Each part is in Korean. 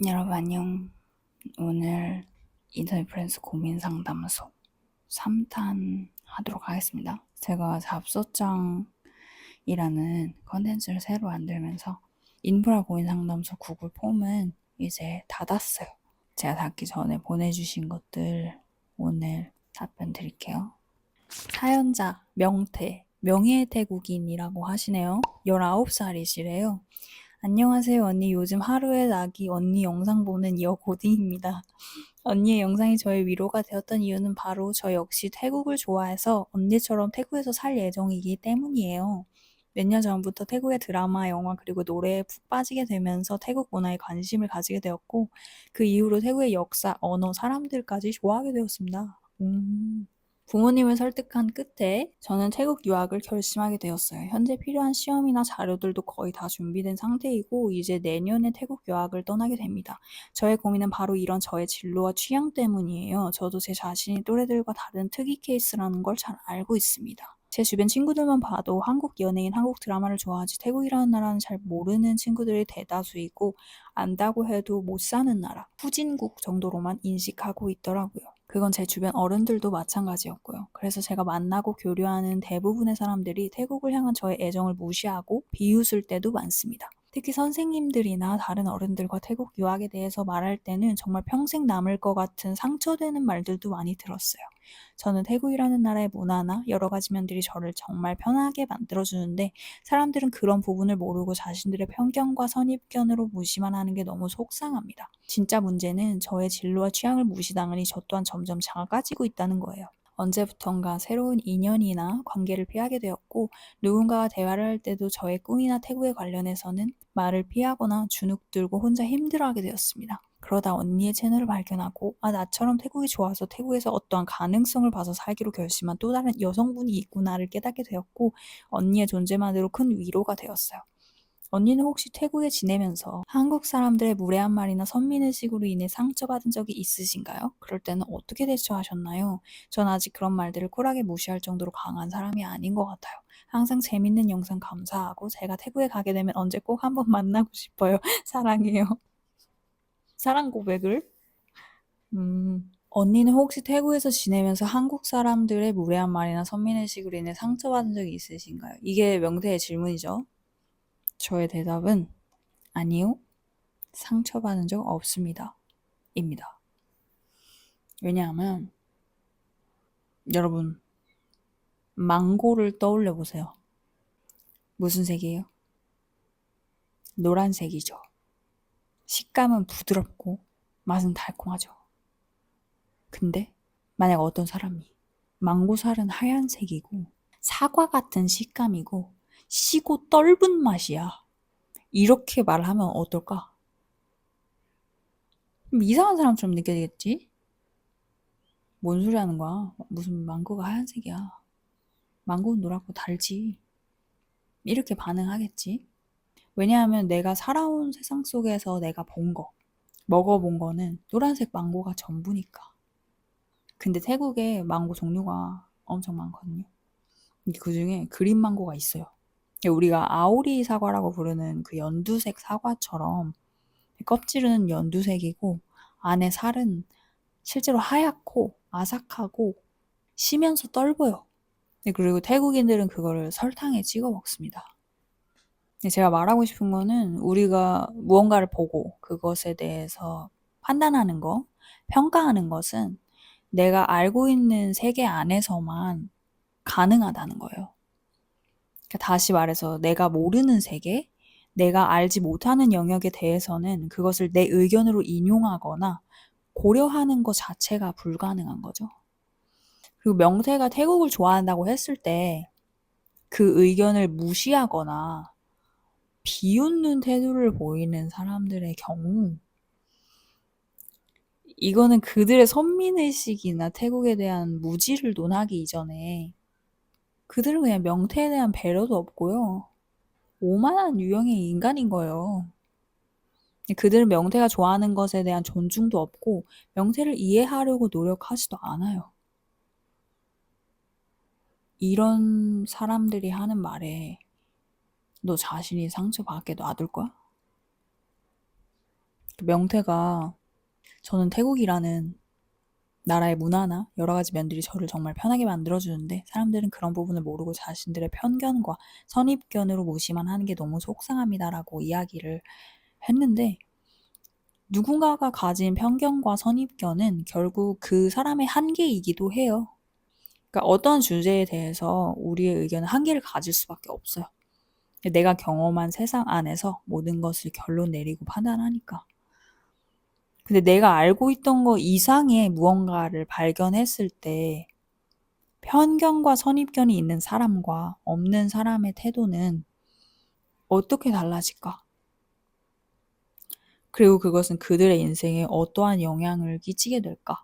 여러분 안녕. 오늘 인터넷 프렌즈 고민 상담소 3탄 하도록 하겠습니다. 제가 잡소장이라는 컨텐츠를 새로 만들면서 인프라 고민 상담소 구글 폼은 이제 닫았어요. 제가 닫기 전에 보내주신 것들 오늘 답변 드릴게요. 사연자 명예태국인이라고 하시네요. 19살이시래요. 안녕하세요 언니. 요즘 하루에 낙이 언니 영상 보는 여고딩입니다. 언니의 영상이 저의 위로가 되었던 이유는 바로 저 역시 태국을 좋아해서 언니처럼 태국에서 살 예정이기 때문이에요. 몇 년 전부터 태국의 드라마, 영화 그리고 노래에 푹 빠지게 되면서 태국 문화에 관심을 가지게 되었고 그 이후로 태국의 역사, 언어, 사람들까지 좋아하게 되었습니다. 부모님을 설득한 끝에 저는 태국 유학을 결심하게 되었어요. 현재 필요한 시험이나 자료들도 거의 다 준비된 상태이고 이제 내년에 태국 유학을 떠나게 됩니다. 저의 고민은 바로 이런 저의 진로와 취향 때문이에요. 저도 제 자신이 또래들과 다른 특이 케이스라는 걸 잘 알고 있습니다. 제 주변 친구들만 봐도 한국 연예인, 한국 드라마를 좋아하지 태국이라는 나라는 잘 모르는 친구들이 대다수이고 안다고 해도 못 사는 나라, 후진국 정도로만 인식하고 있더라고요. 그건 제 주변 어른들도 마찬가지였고요. 그래서 제가 만나고 교류하는 대부분의 사람들이 태국을 향한 저의 애정을 무시하고 비웃을 때도 많습니다. 특히 선생님들이나 다른 어른들과 태국 유학에 대해서 말할 때는 정말 평생 남을 것 같은 상처되는 말들도 많이 들었어요. 저는 태국이라는 나라의 문화나 여러 가지 면들이 저를 정말 편하게 만들어주는데 사람들은 그런 부분을 모르고 자신들의 편견과 선입견으로 무시만 하는 게 너무 속상합니다. 진짜 문제는 저의 진로와 취향을 무시당하니 저 또한 점점 작아지고 있다는 거예요. 언제부턴가 새로운 인연이나 관계를 피하게 되었고 누군가와 대화를 할 때도 저의 꿈이나 태국에 관련해서는 말을 피하거나 주눅 들고 혼자 힘들어하게 되었습니다. 그러다 언니의 채널을 발견하고 나처럼 태국이 좋아서 태국에서 어떠한 가능성을 봐서 살기로 결심한 또 다른 여성분이 있구나를 깨닫게 되었고 언니의 존재만으로 큰 위로가 되었어요. 언니는 혹시 태국에 지내면서 한국 사람들의 무례한 말이나 선민의식으로 인해 상처받은 적이 있으신가요? 그럴 때는 어떻게 대처하셨나요? 전 아직 그런 말들을 쿨하게 무시할 정도로 강한 사람이 아닌 것 같아요. 항상 재밌는 영상 감사하고 제가 태국에 가게 되면 언제 꼭 한번 만나고 싶어요. 사랑해요. 사랑 고백을? 언니는 혹시 태국에서 지내면서 한국 사람들의 무례한 말이나 선민의식으로 인해 상처받은 적이 있으신가요? 이게 명태의 질문이죠. 저의 대답은 아니요. 상처받은 적 없습니다. 입니다. 왜냐하면 여러분 망고를 떠올려 보세요. 무슨 색이에요? 노란색이죠. 식감은 부드럽고 맛은 달콤하죠. 근데 만약 어떤 사람이 망고살은 하얀색이고 사과 같은 식감이고 시고 떫은 맛이야. 이렇게 말하면 어떨까? 이상한 사람처럼 느껴지겠지? 뭔 소리 하는 거야? 무슨 망고가 하얀색이야. 망고는 노랗고 달지. 이렇게 반응하겠지? 왜냐하면 내가 살아온 세상 속에서 내가 본 거, 먹어본 거는 노란색 망고가 전부니까. 근데 태국에 망고 종류가 엄청 많거든요. 그 중에 그린 망고가 있어요. 우리가 아오리 사과라고 부르는 그 연두색 사과처럼 껍질은 연두색이고 안에 살은 실제로 하얗고 아삭하고 시면서 떫어요. 그리고 태국인들은 그거를 설탕에 찍어 먹습니다. 제가 말하고 싶은 거는 우리가 무언가를 보고 그것에 대해서 판단하는 거, 평가하는 것은 내가 알고 있는 세계 안에서만 가능하다는 거예요. 그러니까 다시 말해서 내가 모르는 세계, 내가 알지 못하는 영역에 대해서는 그것을 내 의견으로 인용하거나 고려하는 것 자체가 불가능한 거죠. 그리고 명태가 태국을 좋아한다고 했을 때 그 의견을 무시하거나 비웃는 태도를 보이는 사람들의 경우 이거는 그들의 선민의식이나 태국에 대한 무지를 논하기 이전에 그들은 그냥 명태에 대한 배려도 없고요. 오만한 유형의 인간인 거예요. 그들은 명태가 좋아하는 것에 대한 존중도 없고 명태를 이해하려고 노력하지도 않아요. 이런 사람들이 하는 말에 너 자신이 상처받게 놔둘 거야? 명태가 저는 태국이라는 나라의 문화나 여러 가지 면들이 저를 정말 편하게 만들어주는데 사람들은 그런 부분을 모르고 자신들의 편견과 선입견으로 무시만 하는 게 너무 속상합니다라고 이야기를 했는데 누군가가 가진 편견과 선입견은 결국 그 사람의 한계이기도 해요. 그러니까 어떤 주제에 대해서 우리의 의견은 한계를 가질 수밖에 없어요. 내가 경험한 세상 안에서 모든 것을 결론 내리고 판단하니까. 근데 내가 알고 있던 거 이상의 무언가를 발견했을 때 편견과 선입견이 있는 사람과 없는 사람의 태도는 어떻게 달라질까? 그리고 그것은 그들의 인생에 어떠한 영향을 끼치게 될까?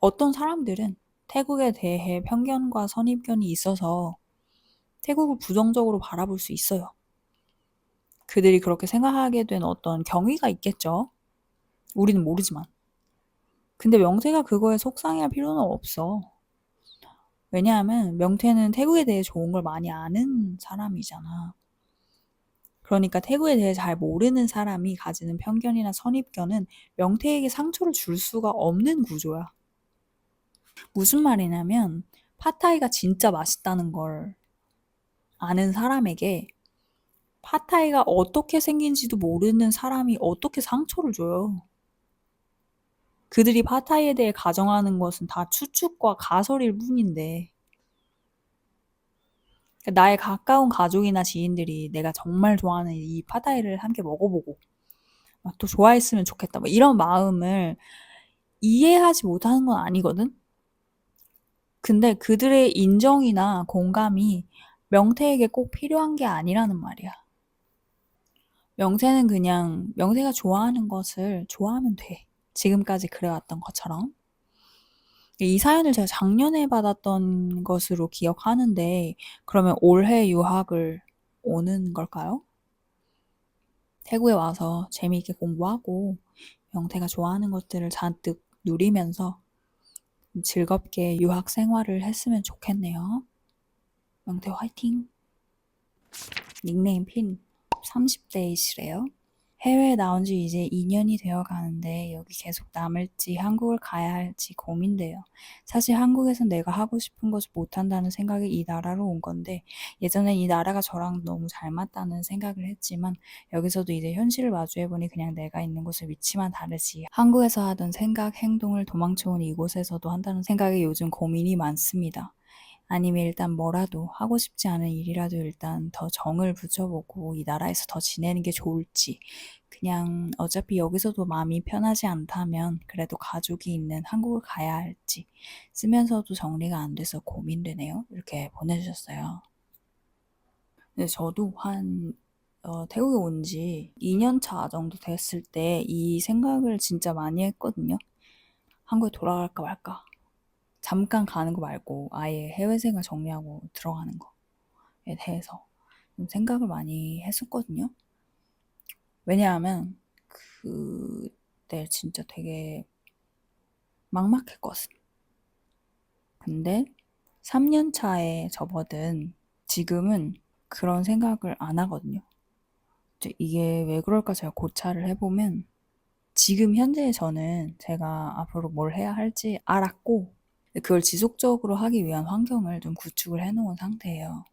어떤 사람들은 태국에 대해 편견과 선입견이 있어서 태국을 부정적으로 바라볼 수 있어요. 그들이 그렇게 생각하게 된 어떤 경위가 있겠죠. 우리는 모르지만. 근데 명태가 그거에 속상해할 필요는 없어. 왜냐하면 명태는 태국에 대해 좋은 걸 많이 아는 사람이잖아. 그러니까 태국에 대해 잘 모르는 사람이 가지는 편견이나 선입견은 명태에게 상처를 줄 수가 없는 구조야. 무슨 말이냐면 팟타이가 진짜 맛있다는 걸 아는 사람에게 팟타이가 어떻게 생긴지도 모르는 사람이 어떻게 상처를 줘요. 그들이 팟타이에 대해 가정하는 것은 다 추측과 가설일 뿐인데 나의 가까운 가족이나 지인들이 내가 정말 좋아하는 이 팟타이를 함께 먹어보고 또 좋아했으면 좋겠다 이런 마음을 이해하지 못하는 건 아니거든? 근데 그들의 인정이나 공감이 명태에게 꼭 필요한 게 아니라는 말이야. 명태는 그냥 명태가 좋아하는 것을 좋아하면 돼. 지금까지 그래왔던 것처럼. 이 사연을 제가 작년에 받았던 것으로 기억하는데 그러면 올해 유학을 오는 걸까요? 태국에 와서 재미있게 공부하고 명태가 좋아하는 것들을 잔뜩 누리면서 즐겁게 유학 생활을 했으면 좋겠네요. 명태 화이팅! 닉네임 핀 30대이시래요. 해외에 나온 지 이제 2년이 되어 가는데 여기 계속 남을지 한국을 가야 할지 고민돼요. 사실 한국에선 내가 하고 싶은 것을 못한다는 생각에 이 나라로 온 건데 예전엔 이 나라가 저랑 너무 잘 맞다는 생각을 했지만 여기서도 이제 현실을 마주해보니 그냥 내가 있는 곳의 위치만 다르지 한국에서 하던 생각, 행동을 도망쳐온 이곳에서도 한다는 생각에 요즘 고민이 많습니다. 아니면 일단 뭐라도 하고 싶지 않은 일이라도 일단 더 정을 붙여보고 이 나라에서 더 지내는 게 좋을지 그냥 어차피 여기서도 마음이 편하지 않다면 그래도 가족이 있는 한국을 가야 할지 쓰면서도 정리가 안 돼서 고민되네요. 이렇게 보내주셨어요. 근데 저도 태국에 온 지 2년 차 정도 됐을 때 이 생각을 진짜 많이 했거든요. 한국에 돌아갈까 말까. 잠깐 가는 거 말고 아예 해외 생활 정리하고 들어가는 거에 대해서 좀 생각을 많이 했었거든요. 왜냐하면 그때 진짜 되게 막막했거든. 근데 3년 차에 접어든 지금은 그런 생각을 안 하거든요. 이게 왜 그럴까 제가 고찰을 해보면 지금 현재의 저는 제가 앞으로 뭘 해야 할지 알았고 그걸 지속적으로 하기 위한 환경을 좀 구축을 해놓은 상태예요.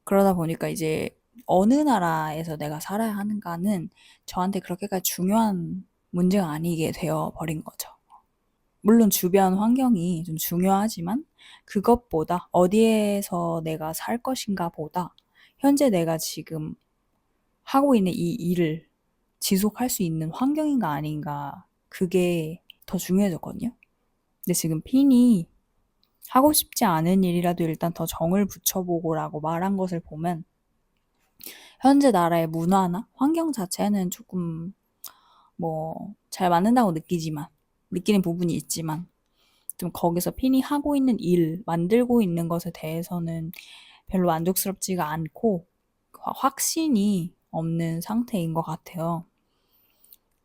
그러다 보니까 이제 어느 나라에서 내가 살아야 하는가는 저한테 그렇게까지 중요한 문제가 아니게 되어 버린 거죠. 물론 주변 환경이 좀 중요하지만 그것보다 어디에서 내가 살 것인가 보다 현재 내가 지금 하고 있는 이 일을 지속할 수 있는 환경인가 아닌가 그게 더 중요해졌거든요. 근데 지금 핀이 하고 싶지 않은 일이라도 일단 더 정을 붙여보고라고 말한 것을 보면 현재 나라의 문화나 환경 자체는 조금 잘 맞는다고 느끼는 부분이 있지만 좀 거기서 핀이 하고 있는 일, 만들고 있는 것에 대해서는 별로 만족스럽지가 않고 확신이 없는 상태인 것 같아요.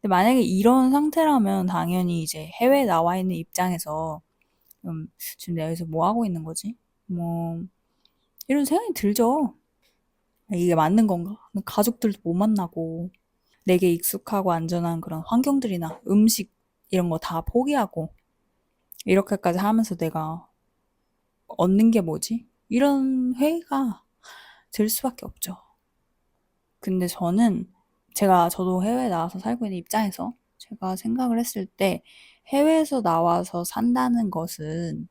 근데 만약에 이런 상태라면 당연히 이제 해외에 나와 있는 입장에서 지금 내가 여기서 뭐 하고 있는 거지? 이런 생각이 들죠. 이게 맞는 건가? 가족들도 못 만나고 내게 익숙하고 안전한 그런 환경들이나 음식 이런 거 다 포기하고 이렇게까지 하면서 내가 얻는 게 뭐지? 이런 회의가 들 수밖에 없죠. 근데 저도 해외에 나와서 살고 있는 입장에서 제가 생각을 했을 때 해외에서 나와서 산다는 것은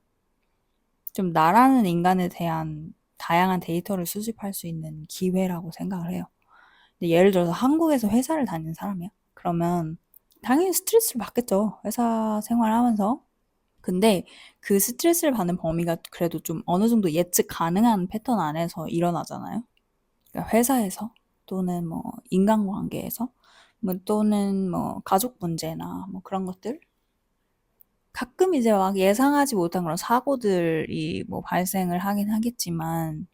좀 나라는 인간에 대한 다양한 데이터를 수집할 수 있는 기회라고 생각을 해요. 근데 예를 들어서 한국에서 회사를 다니는 사람이야. 그러면 당연히 스트레스를 받겠죠. 회사 생활하면서. 근데 그 스트레스를 받는 범위가 그래도 좀 어느 정도 예측 가능한 패턴 안에서 일어나잖아요. 그러니까 회사에서 또는 뭐 인간관계에서 뭐 또는 뭐 가족 문제나 뭐 그런 것들. 가끔 이제 막 예상하지 못한 그런 사고들이 뭐 발생을 하긴 하겠지만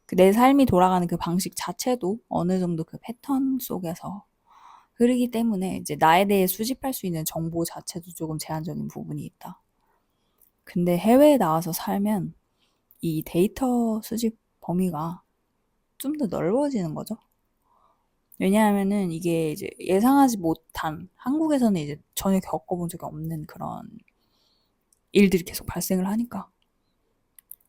그 내 삶이 돌아가는 그 방식 자체도 어느 정도 그 패턴 속에서 흐르기 때문에 이제 나에 대해 수집할 수 있는 정보 자체도 조금 제한적인 부분이 있다. 근데 해외에 나와서 살면 이 데이터 수집 범위가 좀 더 넓어지는 거죠. 왜냐하면은 이게 이제 예상하지 못한 한국에서는 이제 전혀 겪어본 적이 없는 그런 일들이 계속 발생을 하니까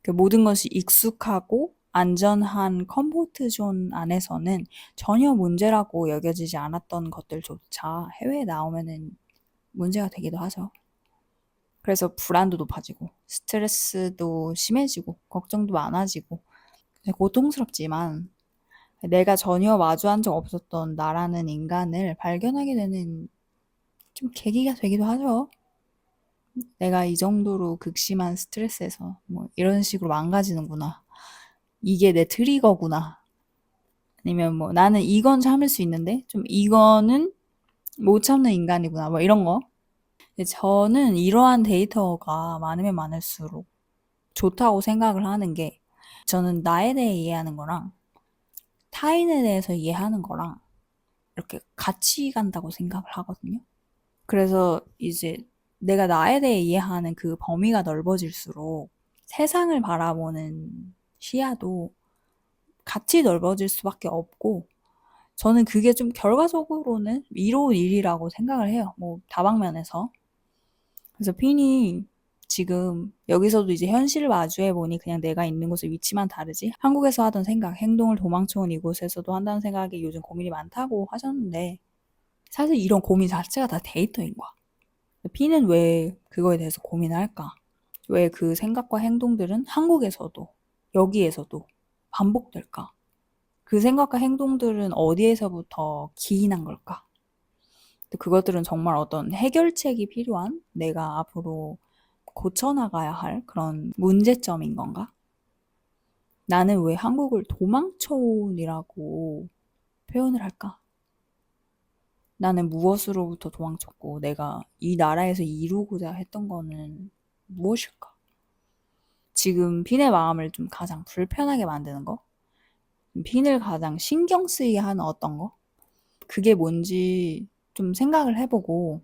그 모든 것이 익숙하고 안전한 컴포트 존 안에서는 전혀 문제라고 여겨지지 않았던 것들조차 해외에 나오면은 문제가 되기도 하죠. 그래서 불안도 높아지고 스트레스도 심해지고 걱정도 많아지고 고통스럽지만 내가 전혀 마주한 적 없었던 나라는 인간을 발견하게 되는 좀 계기가 되기도 하죠. 내가 이 정도로 극심한 스트레스에서 뭐 이런 식으로 망가지는구나. 이게 내 트리거구나. 아니면 뭐 나는 이건 참을 수 있는데 좀 이거는 못 참는 인간이구나. 뭐 이런 거. 근데 저는 이러한 데이터가 많으면 많을수록 좋다고 생각을 하는 게 저는 나에 대해 이해하는 거랑 타인에 대해서 이해하는 거랑 이렇게 같이 간다고 생각을 하거든요. 그래서 이제 내가 나에 대해 이해하는 그 범위가 넓어질수록 세상을 바라보는 시야도 같이 넓어질 수밖에 없고 저는 그게 좀 결과적으로는 이로운 일이라고 생각을 해요. 뭐 다방면에서. 그래서 핀이 지금 여기서도 이제 현실을 마주해 보니 그냥 내가 있는 곳의 위치만 다르지 한국에서 하던 생각, 행동을 도망쳐온 이곳에서도 한다는 생각에 요즘 고민이 많다고 하셨는데 사실 이런 고민 자체가 다 데이터인 거야. 핀은 왜 그거에 대해서 고민을 할까? 왜 그 생각과 행동들은 한국에서도 여기에서도 반복될까? 그 생각과 행동들은 어디에서부터 기인한 걸까? 그것들은 정말 어떤 해결책이 필요한 내가 앞으로 고쳐나가야 할 그런 문제점인 건가? 나는 왜 한국을 도망쳐온이라고 표현을 할까? 나는 무엇으로부터 도망쳤고 내가 이 나라에서 이루고자 했던 거는 무엇일까? 지금 핀의 마음을 좀 가장 불편하게 만드는 거? 핀을 가장 신경 쓰이게 하는 어떤 거? 그게 뭔지 좀 생각을 해보고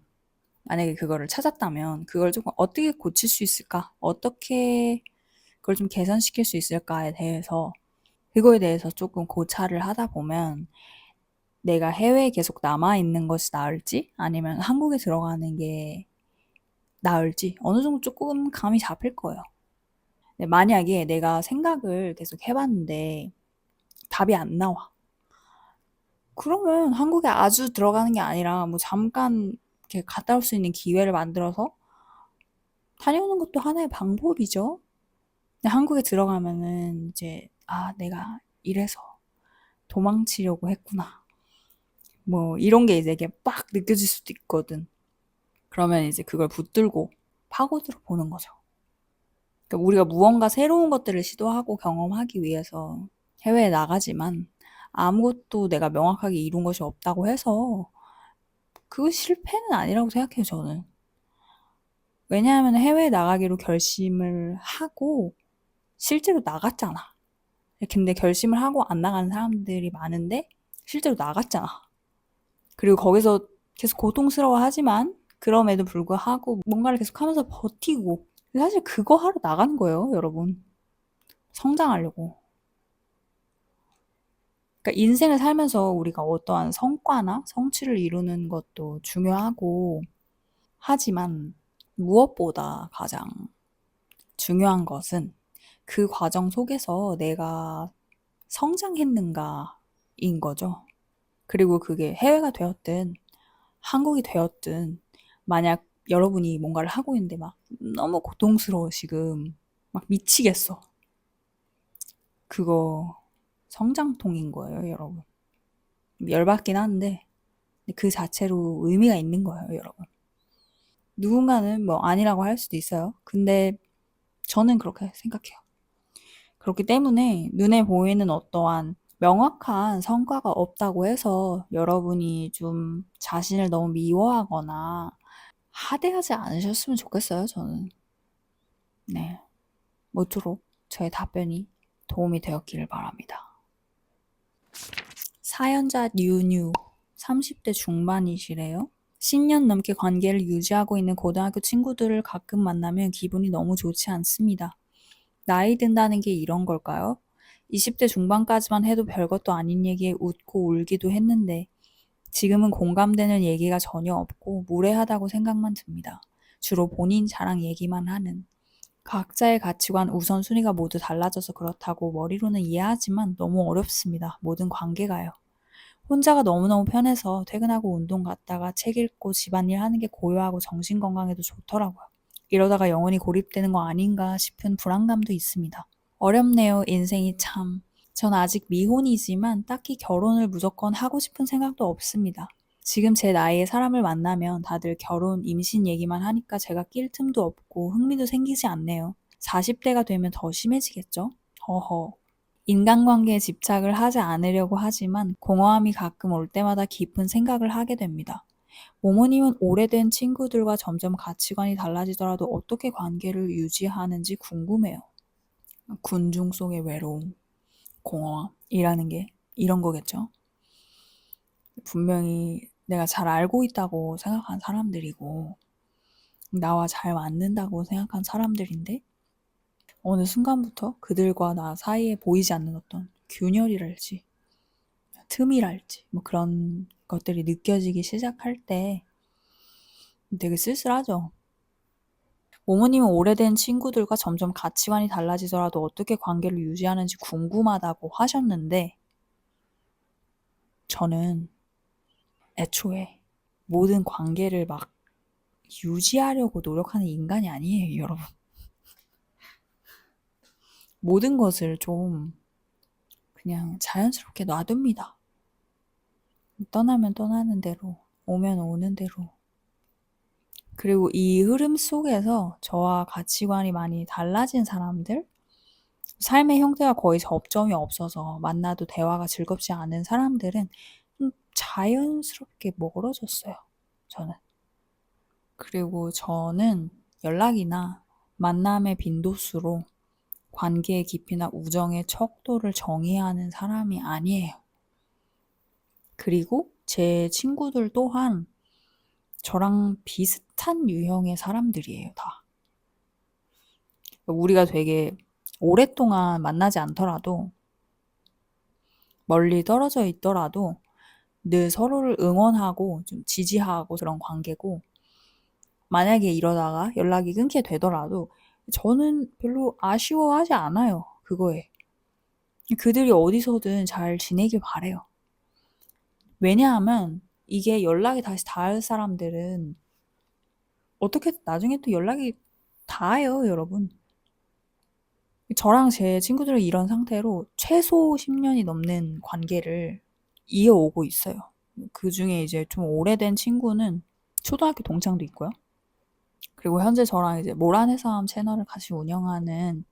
만약에 그거를 찾았다면 그걸 조금 어떻게 고칠 수 있을까? 어떻게 그걸 좀 개선시킬 수 있을까에 대해서 그거에 대해서 조금 고찰을 하다 보면 내가 해외에 계속 남아있는 것이 나을지 아니면 한국에 들어가는 게 나을지 어느 정도 조금 감이 잡힐 거예요. 만약에 내가 생각을 계속 해봤는데 답이 안 나와. 그러면 한국에 아주 들어가는 게 아니라 뭐 잠깐 이렇게 갔다 올 수 있는 기회를 만들어서 다녀오는 것도 하나의 방법이죠. 근데 한국에 들어가면은 이제 내가 이래서 도망치려고 했구나. 뭐 이런 게 이제 이게 빡 느껴질 수도 있거든. 그러면 이제 그걸 붙들고 파고들어 보는 거죠. 그러니까 우리가 무언가 새로운 것들을 시도하고 경험하기 위해서 해외에 나가지만 아무것도 내가 명확하게 이룬 것이 없다고 해서 그거 실패는 아니라고 생각해요, 저는. 왜냐하면 해외에 나가기로 결심을 하고 실제로 나갔잖아. 근데 결심을 하고 안 나가는 사람들이 많은데 실제로 나갔잖아. 그리고 거기서 계속 고통스러워하지만 그럼에도 불구하고 뭔가를 계속하면서 버티고 사실 그거 하러 나가는 거예요, 여러분. 성장하려고. 그러니까 그러니까 인생을 살면서 우리가 어떠한 성과나 성취를 이루는 것도 중요하고 하지만 무엇보다 가장 중요한 것은 그 과정 속에서 내가 성장했는가인 거죠. 그리고 그게 해외가 되었든 한국이 되었든 만약 여러분이 뭔가를 하고 있는데 막 너무 고통스러워 지금 막 미치겠어. 그거 성장통인 거예요, 여러분. 열받긴 한데 그 자체로 의미가 있는 거예요, 여러분. 누군가는 뭐 아니라고 할 수도 있어요. 근데 저는 그렇게 생각해요. 그렇기 때문에 눈에 보이는 어떠한 명확한 성과가 없다고 해서 여러분이 좀 자신을 너무 미워하거나 하대하지 않으셨으면 좋겠어요, 저는. 네. 모쪼록 저의 답변이 도움이 되었기를 바랍니다. 사연자 뉴뉴 30대 중반이시래요. 10년 넘게 관계를 유지하고 있는 고등학교 친구들을 가끔 만나면 기분이 너무 좋지 않습니다. 나이 든다는 게 이런 걸까요? 20대 중반까지만 해도 별것도 아닌 얘기에 웃고 울기도 했는데 지금은 공감되는 얘기가 전혀 없고 무례하다고 생각만 듭니다. 주로 본인 자랑 얘기만 하는. 각자의 가치관, 우선순위가 모두 달라져서 그렇다고 머리로는 이해하지만 너무 어렵습니다. 모든 관계가요. 혼자가 너무너무 편해서 퇴근하고 운동 갔다가 책 읽고 집안일 하는 게 고요하고 정신건강에도 좋더라고요. 이러다가 영원히 고립되는 거 아닌가 싶은 불안감도 있습니다. 어렵네요, 인생이 참. 전 아직 미혼이지만 딱히 결혼을 무조건 하고 싶은 생각도 없습니다. 지금 제 나이에 사람을 만나면 다들 결혼, 임신 얘기만 하니까 제가 낄 틈도 없고 흥미도 생기지 않네요. 40대가 되면 더 심해지겠죠? 허허. 인간관계에 집착을 하지 않으려고 하지만 공허함이 가끔 올 때마다 깊은 생각을 하게 됩니다. 모모님은 오래된 친구들과 점점 가치관이 달라지더라도 어떻게 관계를 유지하는지 궁금해요. 군중 속의 외로움, 공허함이라는 게 이런 거겠죠. 분명히 내가 잘 알고 있다고 생각한 사람들이고 나와 잘 맞는다고 생각한 사람들인데 어느 순간부터 그들과 나 사이에 보이지 않는 어떤 균열이랄지 틈이랄지 뭐 그런 것들이 느껴지기 시작할 때 되게 쓸쓸하죠. 모모님은 오래된 친구들과 점점 가치관이 달라지더라도 어떻게 관계를 유지하는지 궁금하다고 하셨는데 저는 애초에 모든 관계를 막 유지하려고 노력하는 인간이 아니에요, 여러분. 모든 것을 좀 그냥 자연스럽게 놔둡니다. 떠나면 떠나는 대로, 오면 오는 대로. 그리고 이 흐름 속에서 저와 가치관이 많이 달라진 사람들, 삶의 형태가 거의 접점이 없어서 만나도 대화가 즐겁지 않은 사람들은 좀 자연스럽게 멀어졌어요, 저는. 그리고 저는 연락이나 만남의 빈도수로 관계의 깊이나 우정의 척도를 정의하는 사람이 아니에요. 그리고 제 친구들 또한 저랑 비슷한 유형의 사람들이에요, 다. 우리가 되게 오랫동안 만나지 않더라도 멀리 떨어져 있더라도 늘 서로를 응원하고 좀 지지하고 그런 관계고 만약에 이러다가 연락이 끊게 되더라도 저는 별로 아쉬워하지 않아요, 그거에. 그들이 어디서든 잘 지내길 바래요. 왜냐하면 이게 연락이 다시 닿을 사람들은 어떻게 나중에 또 연락이 닿아요, 여러분. 저랑 제 친구들은 이런 상태로 최소 10년이 넘는 관계를 이어오고 있어요. 그 중에 이제 좀 오래된 친구는 초등학교 동창도 있고요. 그리고 현재 저랑 이제 모란의 싸움 채널을 같이 운영하는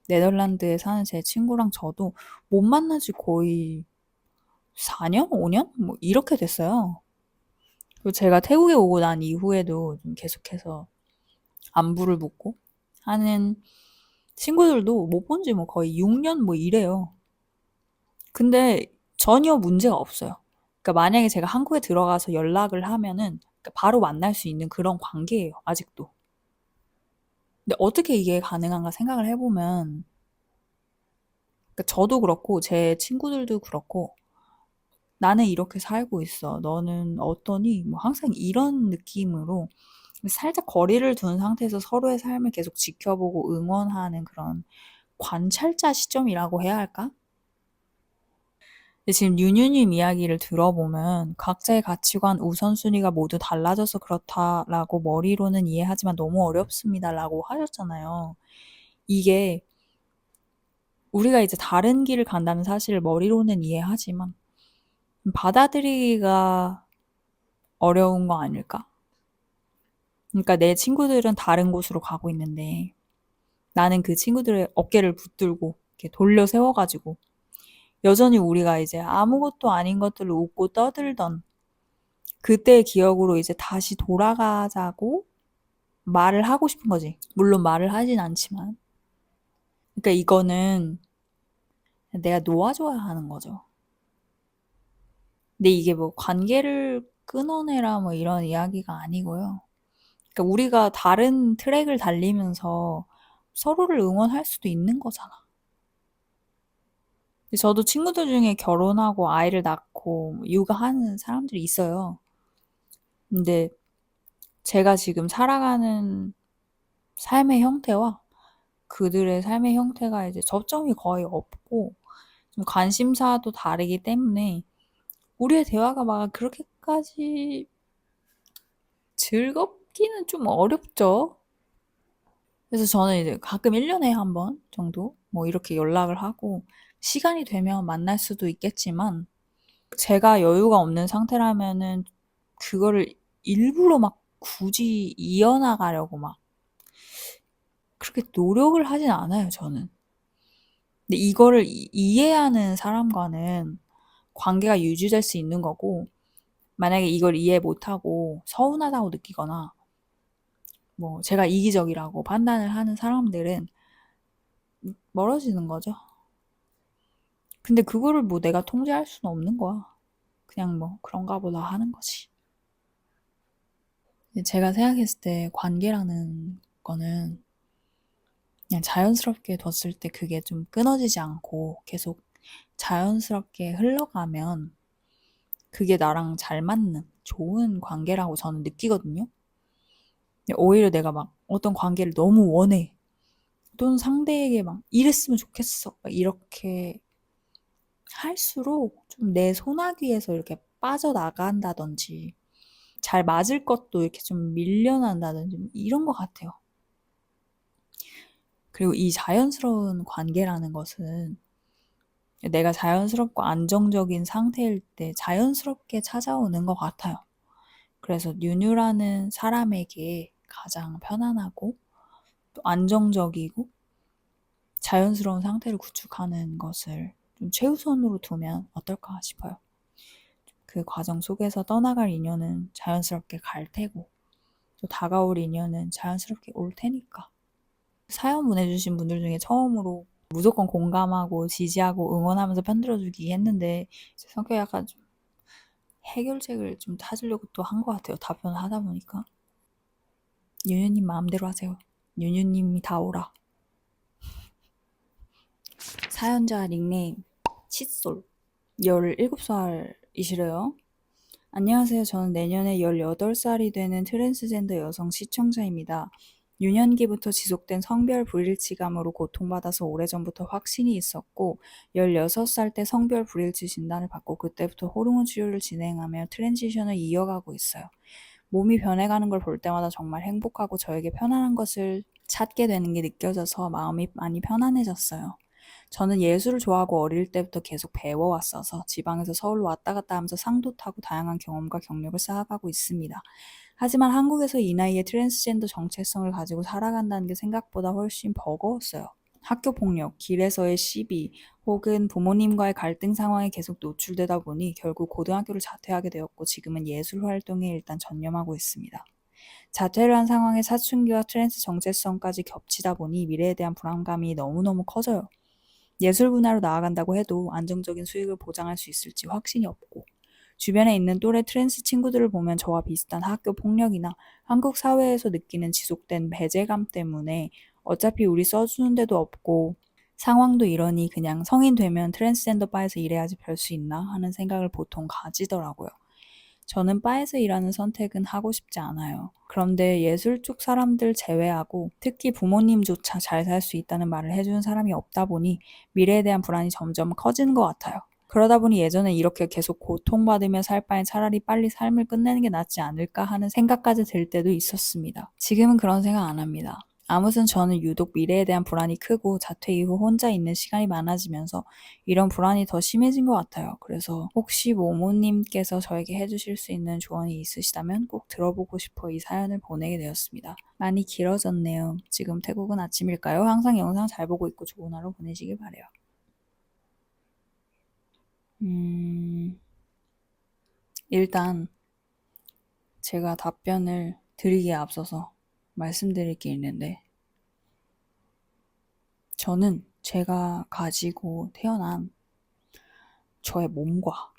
네덜란드에 사는 제 친구랑 저도 못 만난 지 거의 4년? 5년? 뭐 이렇게 됐어요. 그리고 제가 태국에 오고 난 이후에도 좀 계속해서 안부를 묻고 하는 친구들도 못 본 지 뭐 거의 6년 뭐 이래요. 근데 전혀 문제가 없어요. 그러니까 만약에 제가 한국에 들어가서 연락을 하면은 그러니까 바로 만날 수 있는 그런 관계예요, 아직도. 근데 어떻게 이게 가능한가 생각을 해보면 그러니까 저도 그렇고 제 친구들도 그렇고 나는 이렇게 살고 있어. 너는 어떠니? 뭐 항상 이런 느낌으로 살짝 거리를 둔 상태에서 서로의 삶을 계속 지켜보고 응원하는 그런 관찰자 시점이라고 해야 할까? 근데 지금 윤유님 이야기를 들어보면 각자의 가치관, 우선순위가 모두 달라져서 그렇다라고 머리로는 이해하지만 너무 어렵습니다라고 하셨잖아요. 이게 우리가 이제 다른 길을 간다는 사실을 머리로는 이해하지만 받아들이기가 어려운 거 아닐까? 그러니까 내 친구들은 다른 곳으로 가고 있는데 나는 그 친구들의 어깨를 붙들고 이렇게 돌려 세워가지고 여전히 우리가 이제 아무것도 아닌 것들을 웃고 떠들던 그때의 기억으로 이제 다시 돌아가자고 말을 하고 싶은 거지. 물론 말을 하진 않지만. 그러니까 이거는 내가 놓아줘야 하는 거죠. 근데 이게 뭐 관계를 끊어내라 뭐 이런 이야기가 아니고요. 그러니까 우리가 다른 트랙을 달리면서 서로를 응원할 수도 있는 거잖아. 저도 친구들 중에 결혼하고 아이를 낳고 육아하는 사람들이 있어요. 근데 제가 지금 살아가는 삶의 형태와 그들의 삶의 형태가 이제 접점이 거의 없고 좀 관심사도 다르기 때문에 우리의 대화가 막 그렇게까지 즐겁기는 좀 어렵죠. 그래서 저는 이제 가끔 1년에 한 번 정도 뭐 이렇게 연락을 하고 시간이 되면 만날 수도 있겠지만 제가 여유가 없는 상태라면은 그거를 일부러 막 굳이 이어나가려고 막 그렇게 노력을 하진 않아요, 저는. 근데 이거를 이해하는 사람과는 관계가 유지될 수 있는 거고, 만약에 이걸 이해 못하고 서운하다고 느끼거나, 뭐, 제가 이기적이라고 판단을 하는 사람들은 멀어지는 거죠. 근데 그거를 뭐 내가 통제할 수는 없는 거야. 그냥 뭐, 그런가 보다 하는 거지. 제가 생각했을 때 관계라는 거는 그냥 자연스럽게 뒀을 때 그게 좀 끊어지지 않고 계속 자연스럽게 흘러가면 그게 나랑 잘 맞는 좋은 관계라고 저는 느끼거든요. 오히려 내가 막 어떤 관계를 너무 원해. 또는 상대에게 막 이랬으면 좋겠어. 막 이렇게 할수록 좀 내 소나기에서 이렇게 빠져나간다든지 잘 맞을 것도 이렇게 좀 밀려난다든지 이런 것 같아요. 그리고 이 자연스러운 관계라는 것은 내가 자연스럽고 안정적인 상태일 때 자연스럽게 찾아오는 것 같아요. 그래서 뉴뉴라는 사람에게 가장 편안하고 또 안정적이고 자연스러운 상태를 구축하는 것을 좀 최우선으로 두면 어떨까 싶어요. 그 과정 속에서 떠나갈 인연은 자연스럽게 갈 테고 또 다가올 인연은 자연스럽게 올 테니까. 사연 보내주신 분들 중에 처음으로 무조건 공감하고 지지하고 응원하면서 편들어주기 했는데 제 성격이 약간 좀 해결책을 좀 찾으려고 또 한 것 같아요. 답변을 하다 보니까. 윤유님 마음대로 하세요. 윤유님이 다 오라. 사연자 닉네임 칫솔 17살이시래요. 안녕하세요. 저는 내년에 18살이 되는 트랜스젠더 여성 시청자입니다. 유년기부터 지속된 성별 불일치감으로 고통받아서 오래전부터 확신이 있었고 16살 때 성별 불일치 진단을 받고 그때부터 호르몬 치료를 진행하며 트랜지션을 이어가고 있어요. 몸이 변해가는 걸 볼 때마다 정말 행복하고 저에게 편안한 것을 찾게 되는 게 느껴져서 마음이 많이 편안해졌어요. 저는 예술을 좋아하고 어릴 때부터 계속 배워왔어서 지방에서 서울로 왔다 갔다 하면서 상도 타고 다양한 경험과 경력을 쌓아가고 있습니다. 하지만 한국에서 이 나이에 트랜스젠더 정체성을 가지고 살아간다는 게 생각보다 훨씬 버거웠어요. 학교 폭력, 길에서의 시비, 혹은 부모님과의 갈등 상황에 계속 노출되다 보니 결국 고등학교를 자퇴하게 되었고 지금은 예술 활동에 일단 전념하고 있습니다. 자퇴를 한 상황에 사춘기와 트랜스 정체성까지 겹치다 보니 미래에 대한 불안감이 너무너무 커져요. 예술 분야로 나아간다고 해도 안정적인 수익을 보장할 수 있을지 확신이 없고 주변에 있는 또래 트랜스 친구들을 보면 저와 비슷한 학교 폭력이나 한국 사회에서 느끼는 지속된 배제감 때문에 어차피 우리 써주는 데도 없고 상황도 이러니 그냥 성인 되면 트랜스젠더 바에서 일해야지 별 수 있나 하는 생각을 보통 가지더라고요. 저는 바에서 일하는 선택은 하고 싶지 않아요. 그런데 예술 쪽 사람들 제외하고 특히 부모님조차 잘 살 수 있다는 말을 해주는 사람이 없다 보니 미래에 대한 불안이 점점 커지는 것 같아요. 그러다 보니 예전에 이렇게 계속 고통받으며 살 바엔 차라리 빨리 삶을 끝내는 게 낫지 않을까 하는 생각까지 들 때도 있었습니다. 지금은 그런 생각 안 합니다. 아무튼 저는 유독 미래에 대한 불안이 크고 자퇴 이후 혼자 있는 시간이 많아지면서 이런 불안이 더 심해진 것 같아요. 그래서 혹시 모모님께서 저에게 해주실 수 있는 조언이 있으시다면 꼭 들어보고 싶어 이 사연을 보내게 되었습니다. 많이 길어졌네요. 지금 태국은 아침일까요? 항상 영상 잘 보고 있고 좋은 하루 보내시길 바래요. 일단 제가 답변을 드리기에 앞서서 말씀드릴 게 있는데 저는 제가 가지고 태어난 저의 몸과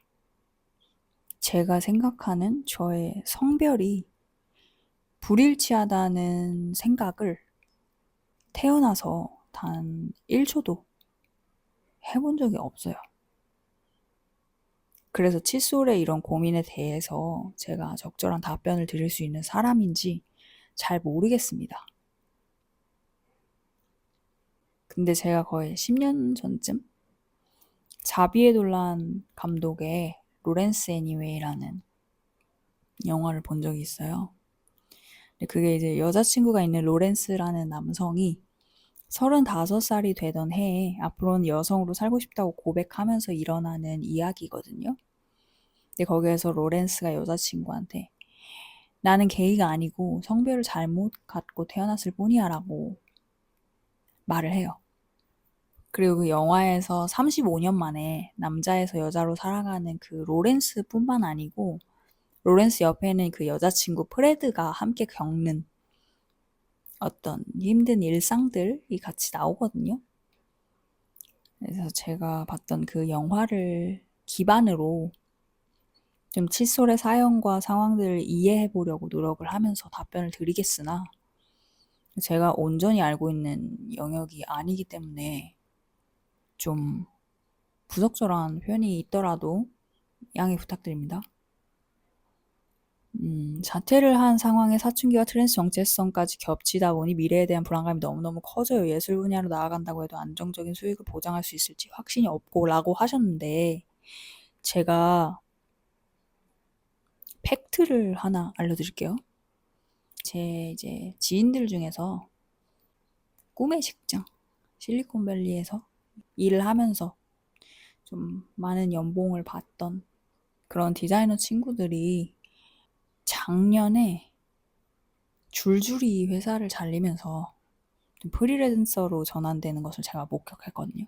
제가 생각하는 저의 성별이 불일치하다는 생각을 태어나서 단 1초도 해본 적이 없어요. 그래서 칫솔의 이런 고민에 대해서 제가 적절한 답변을 드릴 수 있는 사람인지 잘 모르겠습니다. 근데 제가 거의 10년 전쯤 자비의 논란 감독의 로렌스 애니웨이라는 영화를 본 적이 있어요. 근데 그게 이제 여자친구가 있는 로렌스라는 남성이 35살이 되던 해에 앞으로는 여성으로 살고 싶다고 고백하면서 일어나는 이야기거든요. 근데 거기에서 로렌스가 여자친구한테 나는 게이가 아니고 성별을 잘못 갖고 태어났을 뿐이야 라고 말을 해요. 그리고 그 영화에서 35년 만에 남자에서 여자로 살아가는 그 로렌스뿐만 아니고 로렌스 옆에는 그 여자친구 프레드가 함께 겪는 어떤 힘든 일상들이 같이 나오거든요. 그래서 제가 봤던 그 영화를 기반으로 좀 칫솔의 사연과 상황들을 이해해 보려고 노력을 하면서 답변을 드리겠으나 제가 온전히 알고 있는 영역이 아니기 때문에 좀 부적절한 표현이 있더라도 양해 부탁드립니다. 자퇴를 한 상황에 사춘기와 트랜스 정체성까지 겹치다 보니 미래에 대한 불안감이 너무너무 커져요. 예술 분야로 나아간다고 해도 안정적인 수익을 보장할 수 있을지 확신이 없고 라고 하셨는데 제가 팩트를 하나 알려드릴게요. 제 이제 지인들 중에서 꿈의 직장, 실리콘밸리에서 일을 하면서 좀 많은 연봉을 받던 그런 디자이너 친구들이 작년에 줄줄이 회사를 잘리면서 프리랜서로 전환되는 것을 제가 목격했거든요.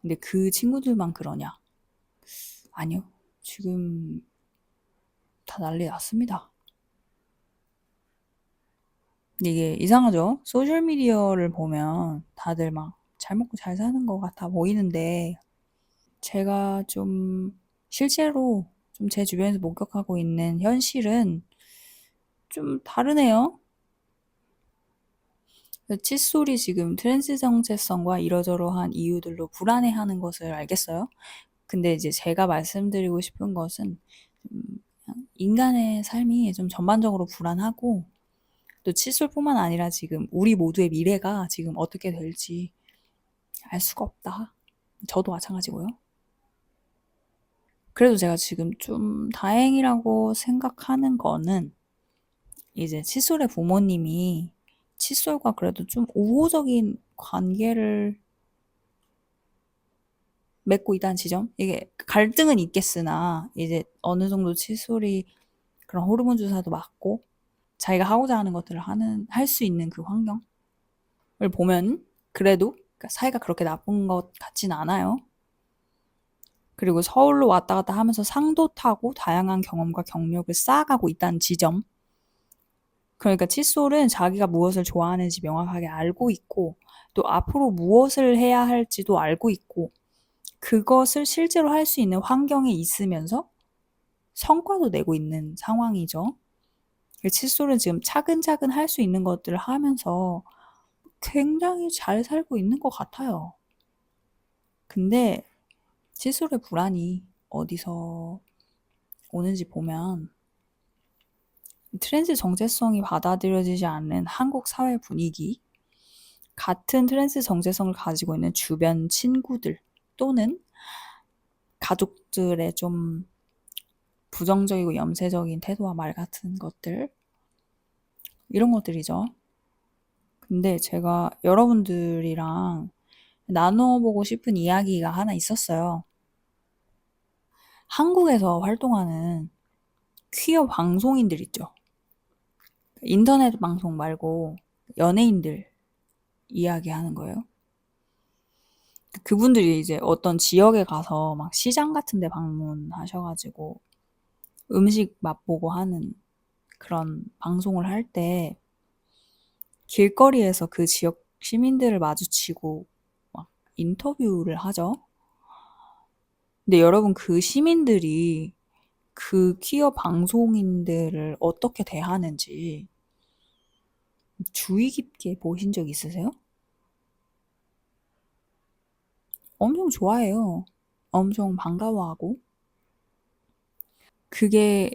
근데 그 친구들만 그러냐? 아니요. 지금 다 난리 났습니다. 근데 이게 이상하죠? 소셜미디어를 보면 다들 막 잘 먹고 잘 사는 것 같아 보이는데 제가 좀 실제로 좀 제 주변에서 목격하고 있는 현실은 좀 다르네요. 칫솔이 지금 트랜스 정체성과 이러저러한 이유들로 불안해하는 것을 알겠어요. 근데 이제 제가 말씀드리고 싶은 것은 인간의 삶이 좀 전반적으로 불안하고 또 칫솔뿐만 아니라 지금 우리 모두의 미래가 지금 어떻게 될지 알 수가 없다. 저도 마찬가지고요. 그래도 제가 지금 좀 다행이라고 생각하는 거는 이제 칫솔의 부모님이 칫솔과 그래도 좀 우호적인 관계를 맺고 있다는 지점? 이게 갈등은 있겠으나 이제 어느 정도 칫솔이 그런 호르몬 주사도 맞고 자기가 하고자 하는 것들을 할 수 있는 그 환경을 보면 그래도 사이가 그렇게 나쁜 것 같진 않아요. 그리고 서울로 왔다 갔다 하면서 상도 타고 다양한 경험과 경력을 쌓아가고 있다는 지점. 그러니까 칫솔은 자기가 무엇을 좋아하는지 명확하게 알고 있고 또 앞으로 무엇을 해야 할지도 알고 있고 그것을 실제로 할 수 있는 환경에 있으면서 성과도 내고 있는 상황이죠. 칫솔은 지금 차근차근 할 수 있는 것들을 하면서 굉장히 잘 살고 있는 것 같아요. 근데 칫솔의 불안이 어디서 오는지 보면 트랜스 정체성이 받아들여지지 않는 한국 사회 분위기, 같은 트랜스 정체성을 가지고 있는 주변 친구들 또는 가족들의 좀 부정적이고 염세적인 태도와 말 같은 것들, 이런 것들이죠. 근데 제가 여러분들이랑 나눠보고 싶은 이야기가 하나 있었어요. 한국에서 활동하는 퀴어 방송인들 있죠. 인터넷 방송 말고 연예인들 이야기하는 거예요. 그분들이 이제 어떤 지역에 가서 막 시장 같은 데 방문하셔가지고 음식 맛보고 하는 그런 방송을 할 때 길거리에서 그 지역 시민들을 마주치고 막 인터뷰를 하죠. 근데 여러분, 그 시민들이 그 퀴어 방송인들을 어떻게 대하는지 주의 깊게 보신 적 있으세요? 엄청 좋아해요. 엄청 반가워하고. 그게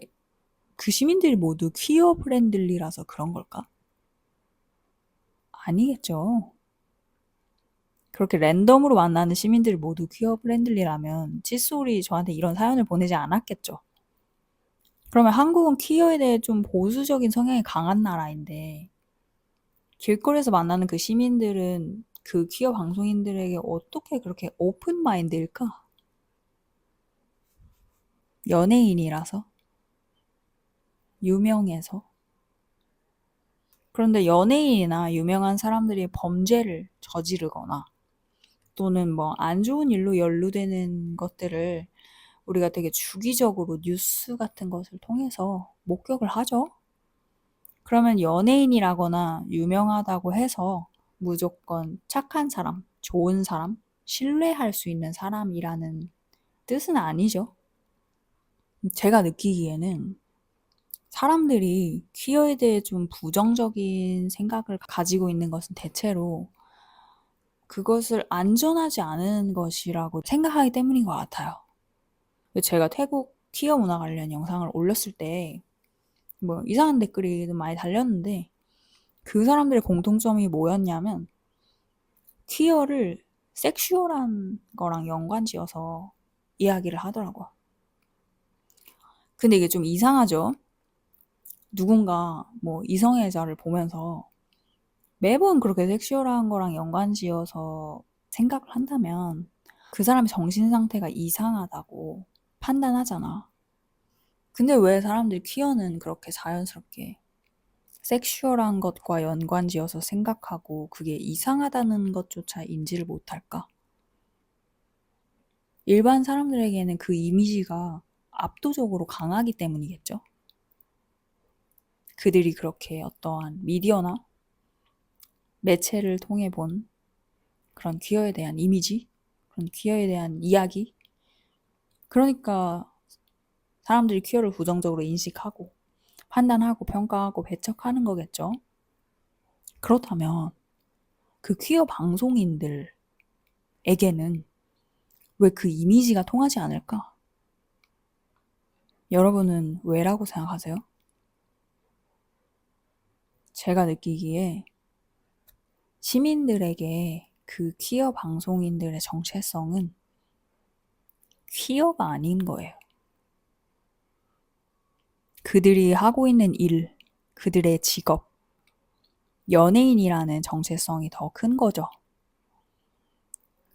그 시민들이 모두 퀴어 프렌들리라서 그런 걸까? 아니겠죠. 그렇게 랜덤으로 만나는 시민들이 모두 퀴어 프렌들리라면 칫솔이 저한테 이런 사연을 보내지 않았겠죠. 그러면 한국은 퀴어에 대해 좀 보수적인 성향이 강한 나라인데 길거리에서 만나는 그 시민들은 그 퀴어 방송인들에게 어떻게 그렇게 오픈 마인드일까? 연예인이라서? 유명해서? 그런데 연예인이나 유명한 사람들이 범죄를 저지르거나 또는 뭐 안 좋은 일로 연루되는 것들을 우리가 되게 주기적으로 뉴스 같은 것을 통해서 목격을 하죠. 그러면 연예인이라거나 유명하다고 해서 무조건 착한 사람, 좋은 사람, 신뢰할 수 있는 사람이라는 뜻은 아니죠. 제가 느끼기에는 사람들이 퀴어에 대해 좀 부정적인 생각을 가지고 있는 것은 대체로 그것을 안전하지 않은 것이라고 생각하기 때문인 것 같아요. 제가 태국 퀴어 문화 관련 영상을 올렸을 때 뭐 이상한 댓글이 좀 많이 달렸는데 그 사람들의 공통점이 뭐였냐면 퀴어를 섹슈얼한 거랑 연관지어서 이야기를 하더라고요. 근데 이게 좀 이상하죠? 누군가 뭐 이성애자를 보면서 매번 그렇게 섹슈얼한 거랑 연관지어서 생각을 한다면 그 사람의 정신 상태가 이상하다고 판단하잖아. 근데 왜 사람들이 퀴어는 그렇게 자연스럽게 섹슈얼한 것과 연관지어서 생각하고 그게 이상하다는 것조차 인지를 못할까? 일반 사람들에게는 그 이미지가 압도적으로 강하기 때문이겠죠? 그들이 그렇게 어떠한 미디어나 매체를 통해 본 그런 퀴어에 대한 이미지, 그런 퀴어에 대한 이야기. 그러니까 사람들이 퀴어를 부정적으로 인식하고 판단하고 평가하고 배척하는 거겠죠. 그렇다면 그 퀴어 방송인들에게는 왜 그 이미지가 통하지 않을까? 여러분은 왜라고 생각하세요? 제가 느끼기에 시민들에게 그 퀴어 방송인들의 정체성은 퀴어가 아닌 거예요. 그들이 하고 있는 일, 그들의 직업, 연예인이라는 정체성이 더 큰 거죠.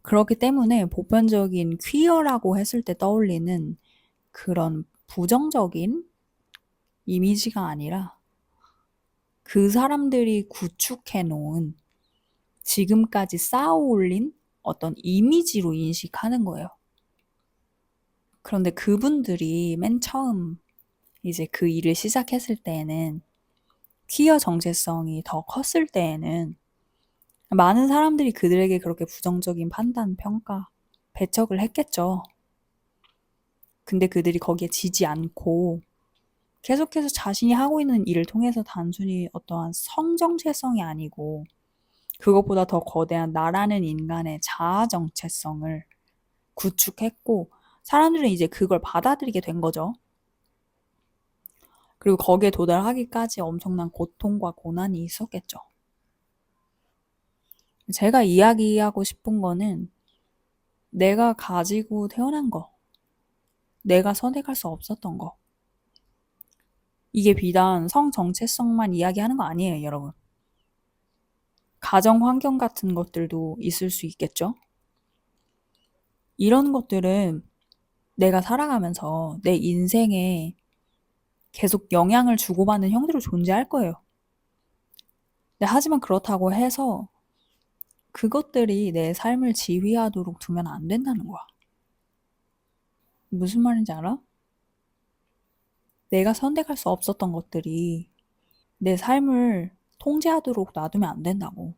그렇기 때문에 보편적인 퀴어라고 했을 때 떠올리는 그런 부정적인 이미지가 아니라 그 사람들이 구축해 놓은 지금까지 쌓아 올린 어떤 이미지로 인식하는 거예요. 그런데 그분들이 맨 처음 이제 그 일을 시작했을 때에는 퀴어 정체성이 더 컸을 때에는 많은 사람들이 그들에게 그렇게 부정적인 판단, 평가, 배척을 했겠죠. 근데 그들이 거기에 지지 않고 계속해서 자신이 하고 있는 일을 통해서 단순히 어떠한 성정체성이 아니고 그것보다 더 거대한 나라는 인간의 자아 정체성을 구축했고 사람들은 이제 그걸 받아들이게 된 거죠. 그리고 거기에 도달하기까지 엄청난 고통과 고난이 있었겠죠. 제가 이야기하고 싶은 거는 내가 가지고 태어난 거, 내가 선택할 수 없었던 거. 이게 비단 성 정체성만 이야기하는 거 아니에요, 여러분. 가정 환경 같은 것들도 있을 수 있겠죠? 이런 것들은 내가 살아가면서 내 인생에 계속 영향을 주고받는 형태로 존재할 거예요. 네, 하지만 그렇다고 해서 그것들이 내 삶을 지휘하도록 두면 안 된다는 거야. 무슨 말인지 알아? 내가 선택할 수 없었던 것들이 내 삶을 통제하도록 놔두면 안 된다고.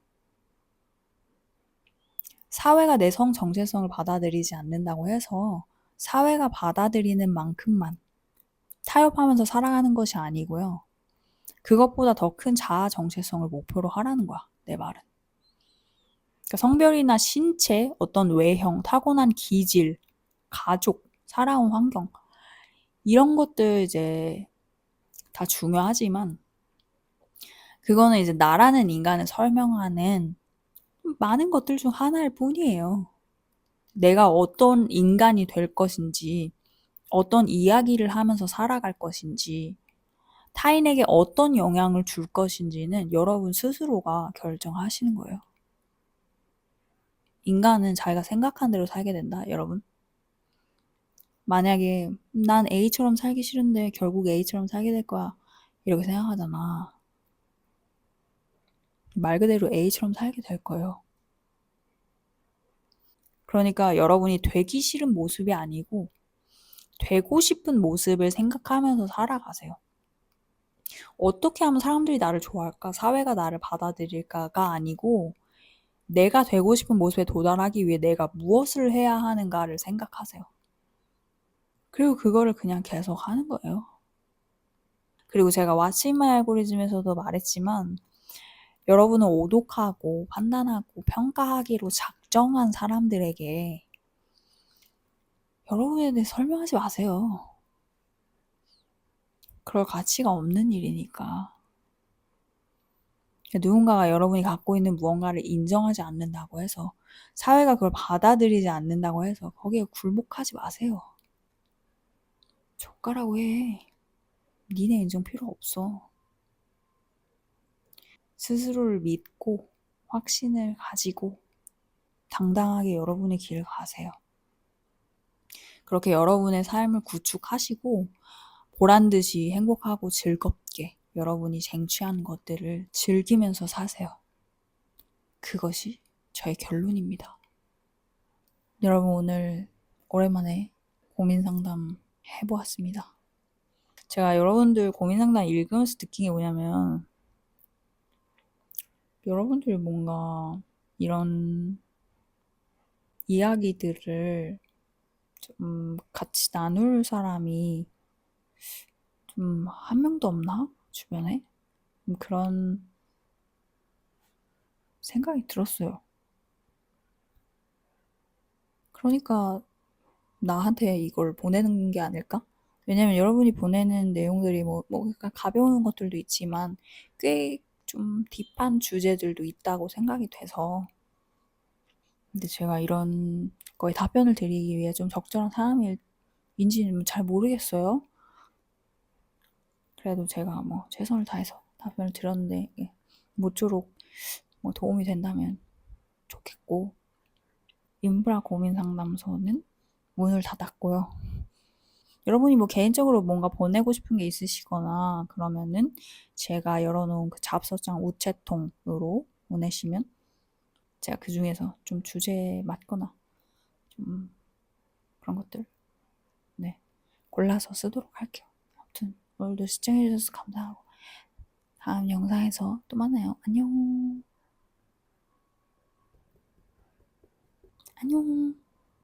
사회가 내 성 정체성을 받아들이지 않는다고 해서 사회가 받아들이는 만큼만 타협하면서 살아가는 것이 아니고요. 그것보다 더 큰 자아 정체성을 목표로 하라는 거야, 내 말은. 그러니까 성별이나 신체, 어떤 외형, 타고난 기질, 가족, 살아온 환경 이런 것들 이제 다 중요하지만 그거는 이제 나라는 인간을 설명하는 많은 것들 중 하나일 뿐이에요. 내가 어떤 인간이 될 것인지, 어떤 이야기를 하면서 살아갈 것인지, 타인에게 어떤 영향을 줄 것인지는 여러분 스스로가 결정하시는 거예요. 인간은 자기가 생각한 대로 살게 된다, 여러분. 만약에 난 A처럼 살기 싫은데 결국 A처럼 살게 될 거야. 이렇게 생각하잖아. 말 그대로 A처럼 살게 될 거예요. 그러니까 여러분이 되기 싫은 모습이 아니고 되고 싶은 모습을 생각하면서 살아가세요. 어떻게 하면 사람들이 나를 좋아할까? 사회가 나를 받아들일까가 아니고 내가 되고 싶은 모습에 도달하기 위해 내가 무엇을 해야 하는가를 생각하세요. 그리고 그거를 그냥 계속 하는 거예요. 그리고 제가 What's in my algorithm에서도 말했지만 여러분은 오독하고 판단하고 평가하기로 작정한 사람들에게 여러분에 대해 설명하지 마세요. 그럴 가치가 없는 일이니까. 누군가가 여러분이 갖고 있는 무언가를 인정하지 않는다고 해서 사회가 그걸 받아들이지 않는다고 해서 거기에 굴복하지 마세요. 족가라고 해. 니네 인정 필요 없어. 스스로를 믿고 확신을 가지고 당당하게 여러분의 길을 가세요. 그렇게 여러분의 삶을 구축하시고 보란듯이 행복하고 즐겁게 여러분이 쟁취하는 것들을 즐기면서 사세요. 그것이 저의 결론입니다. 여러분 오늘 오랜만에 고민 상담 해보았습니다. 제가 여러분들 고민 상담 읽으면서 느낀 게 뭐냐면 여러분들 뭔가 이런 이야기들을 좀 같이 나눌 사람이 좀 한 명도 없나? 주변에? 그런 생각이 들었어요. 그러니까 나한테 이걸 보내는 게 아닐까? 왜냐면 여러분이 보내는 내용들이 그러니까 가벼운 것들도 있지만 꽤 좀 딥한 주제들도 있다고 생각이 돼서 근데 제가 이런 거에 답변을 드리기 위해 좀 적절한 사람인지는 잘 모르겠어요. 그래도 제가 뭐 최선을 다해서 답변을 드렸는데 모쪼록 뭐 도움이 된다면 좋겠고 인프라 고민 상담소는 문을 닫았고요. 여러분이 뭐 개인적으로 뭔가 보내고 싶은 게 있으시거나 그러면은 제가 열어놓은 그 잡서장 우체통으로 보내시면 제가 그 중에서 좀 주제에 맞거나 좀 그런 것들 네 골라서 쓰도록 할게요. 아무튼 오늘도 시청해주셔서 감사하고 다음 영상에서 또 만나요. 안녕. 안녕.